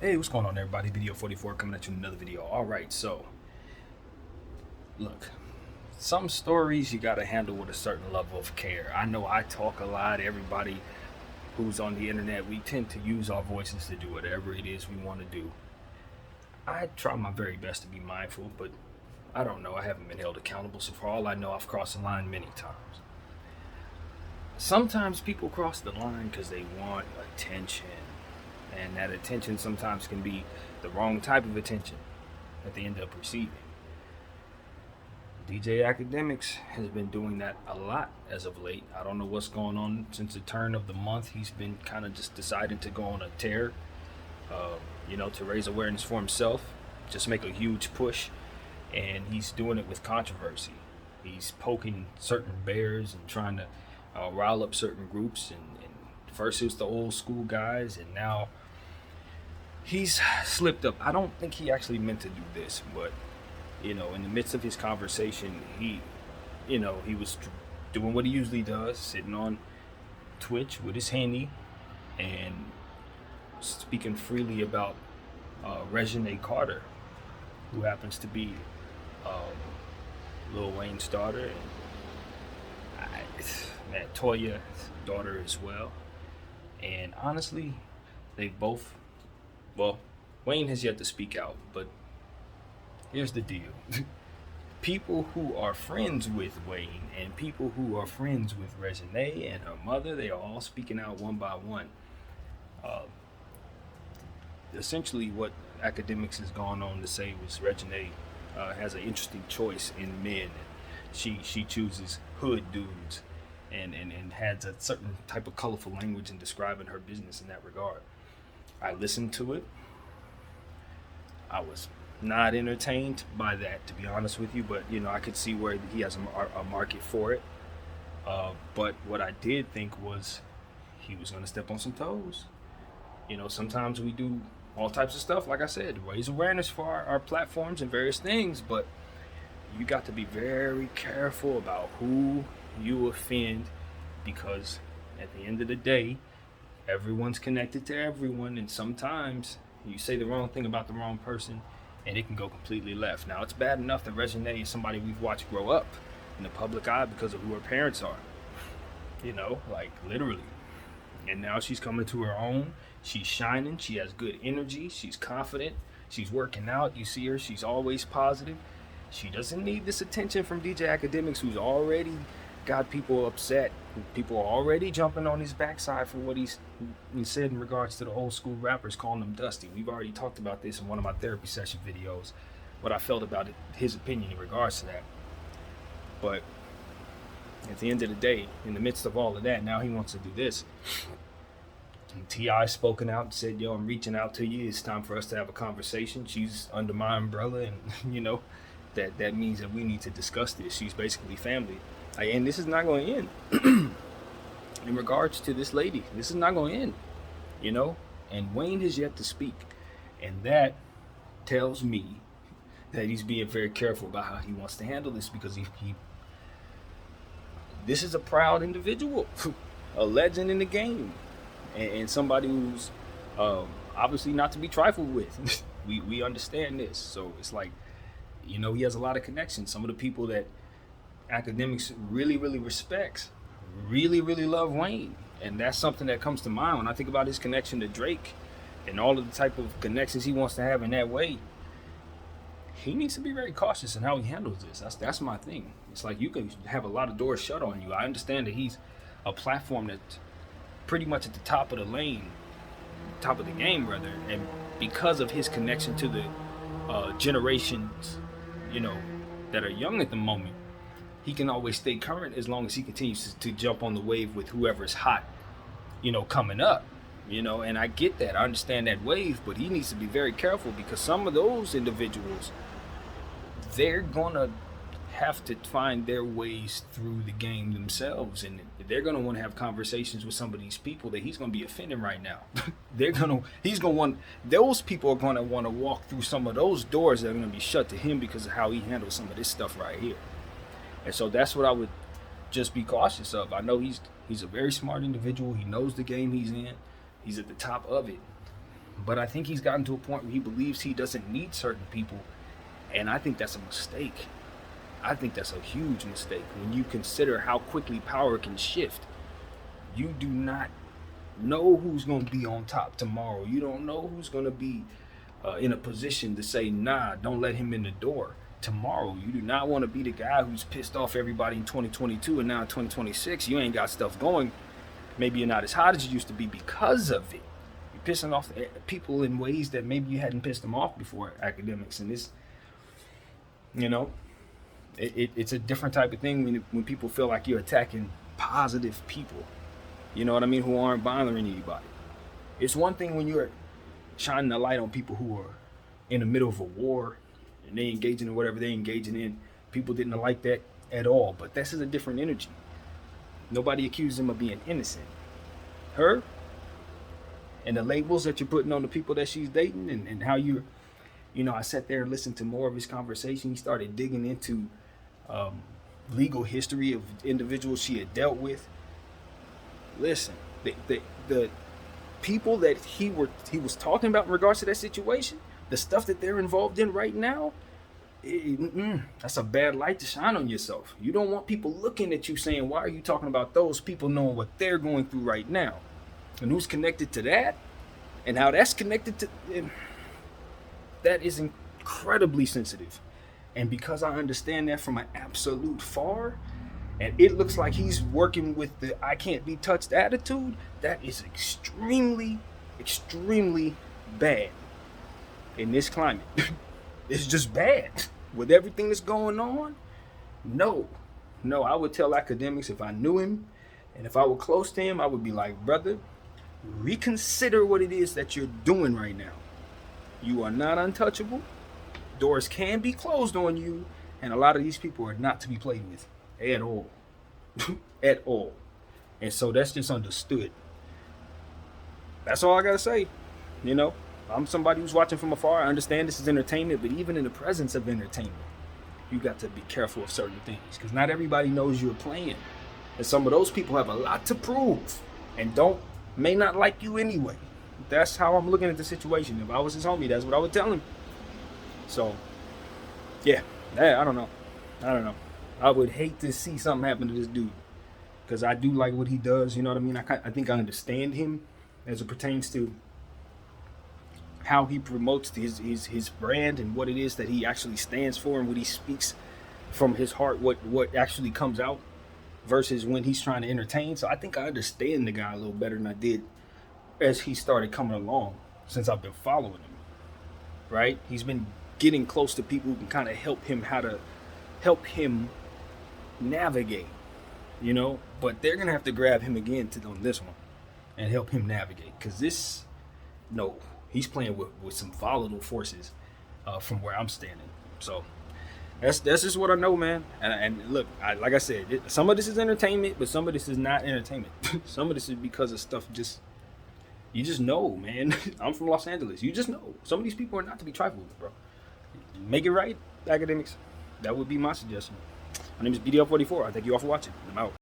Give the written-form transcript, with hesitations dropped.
Hey, what's going on, everybody? Video 44 coming at you with another video. All right, so look, some stories you got to handle with a certain level of care. I know I talk a lot. Everybody who's on the internet, we tend to use our voices to do whatever it is we want to do. I try my very best to be mindful, but I don't know. I haven't been held accountable, so for all I know, I've crossed the line many times. Sometimes people cross the line because they want attention, and that attention sometimes can be the wrong type of attention that they end up receiving. DJ Akademiks has been doing that a lot as of late. I don't know what's going on since the turn of the month. He's been kind of just deciding to go on a tear, to raise awareness for himself, just make a huge push, and he's doing it with controversy. He's poking certain bears and trying to rile up certain groups. And first it was the old school guys, and now he's slipped up. I don't think he actually meant to do this, but in the midst of his conversation, he was doing what he usually does, sitting on Twitch with his handy and speaking freely about Reginae Carter, who happens to be Lil Wayne's daughter, and Toya's daughter as well. And honestly, they both, well, Wayne has yet to speak out, but here's the deal. People who are friends with Wayne and people who are friends with Reginae and her mother, they are all speaking out one by one. Essentially, what Akademiks has gone on to say was Reginae has an interesting choice in men. She chooses hood dudes and has a certain type of colorful language in describing her business in that regard. I listened to it. I was not entertained by that, to be honest with you, but I could see where he has a market for it. But what I did think was he was going to step on some toes. Sometimes we do all types of stuff, like I said, raise awareness for our platforms and various things, but you got to be very careful about who you offend, because at the end of the day, everyone's connected to everyone, and sometimes you say the wrong thing about the wrong person and it can go completely left. Now, it's bad enough that Reginae is somebody we've watched grow up in the public eye because of who her parents are, like literally. And now she's coming to her own. She's shining. She has good energy. She's confident. She's working out. You see her. She's always positive. She doesn't need this attention from DJ Akademiks, who's already got people upset. People are already jumping on his backside for what he said in regards to the old school rappers, calling them dusty. We've already talked about this in one of my therapy session videos, what I felt about it, his opinion in regards to that. But at the end of the day, in the midst of all of that, now he wants to do this. And T.I. spoken out and said, I'm reaching out to you. It's time for us to have a conversation. She's under my umbrella, and that means that we need to discuss this. She's basically family. And this is not going to end. In regards to this lady, this is not going to end, and Wayne has yet to speak. And that tells me that he's being very careful about how he wants to handle this, because this is a proud individual, a legend in the game, and somebody who's obviously not to be trifled with. we understand this. So it's like, he has a lot of connections. Some of the people that Akademiks really, really respects, really, really love Wayne. And that's something that comes to mind when I think about his connection to Drake and all of the type of connections he wants to have in that way. He needs to be very cautious in how he handles this. That's my thing. It's like you can have a lot of doors shut on you. I understand that he's a platform that's pretty much at the top of the lane, top of the game rather, and because of his connection to the generations, that are young at the moment, he can always stay current as long as he continues to jump on the wave with whoever's hot, coming up, and I get that. I understand that wave, but he needs to be very careful, because some of those individuals, they're gonna have to find their ways through the game themselves, and they're gonna want to have conversations with some of these people that he's gonna be offending right now. Those people are gonna want to walk through some of those doors that are gonna be shut to him because of how he handles some of this stuff right here. And so that's what I would just be cautious of. I know he's a very smart individual. He knows the game he's in. He's at the top of it. But I think he's gotten to a point where he believes he doesn't need certain people, and I think that's a mistake. I think that's a huge mistake when you consider how quickly power can shift. You do not know who's going to be on top tomorrow. You don't know who's going to be in a position to say, nah, don't let him in the door tomorrow. You do not want to be the guy who's pissed off everybody in 2022, and now in 2026 you ain't got stuff going. Maybe you're not as hot as you used to be because of it. You're pissing off people in ways that maybe you hadn't pissed them off before. Academics, and this, you know, it's a different type of thing when people feel like you're attacking positive people, you know what I mean, who aren't bothering anybody. It's one thing when you're shining a light on people who are in the middle of a war and they engaging in whatever they're engaging in. People didn't like that at all, but this is a different energy. Nobody accused him of being innocent. Her and the labels that you're putting on the people that she's dating, and how you know, I sat there and listened to more of his conversation. He started digging into legal history of individuals she had dealt with. Listen, the people that he was talking about in regards to that situation, the stuff that they're involved in right now, that's a bad light to shine on yourself. You don't want people looking at you saying, why are you talking about those people, knowing what they're going through right now, and who's connected to that, and how that's connected to that is incredibly sensitive. And because I understand that from an absolute far, and it looks like he's working with the I can't be touched attitude, that is extremely, extremely bad in this climate. It's just bad. With everything that's going on, no, I would tell Akademiks, if I knew him and if I were close to him, I would be like, brother, reconsider what it is that you're doing right now. You are not untouchable. Doors can be closed on you, and a lot of these people are not to be played with at all. At all. And so that's just understood. That's all I gotta say. You know, I'm somebody who's watching from afar. I understand this is entertainment, but even in the presence of entertainment, you got to be careful of certain things, because not everybody knows you're playing, and some of those people have a lot to prove and may not like you anyway. That's how I'm looking at the situation. If I was his homie, that's what I would tell him. So, yeah, I don't know. I would hate to see something happen to this dude, because I do like what he does. You know what I mean? I think I understand him as it pertains to how he promotes his brand and what it is that he actually stands for, and what he speaks from his heart, what actually comes out versus when he's trying to entertain. So I think I understand the guy a little better than I did as he started coming along, since I've been following him, right? He's been getting close to people who can kind of help him navigate, you know, but they're going to have to grab him again on this one and help him navigate, because he's playing with some volatile forces from where I'm standing. So that's just what I know, man. And look, like I said, some of this is entertainment, but some of this is not entertainment. Some of this is because of stuff you just know, man. I'm from Los Angeles. You just know. Some of these people are not to be trifled with, bro. Make it right, Akademiks. That would be my suggestion. My name is BDL44. I thank you all for watching. I'm out.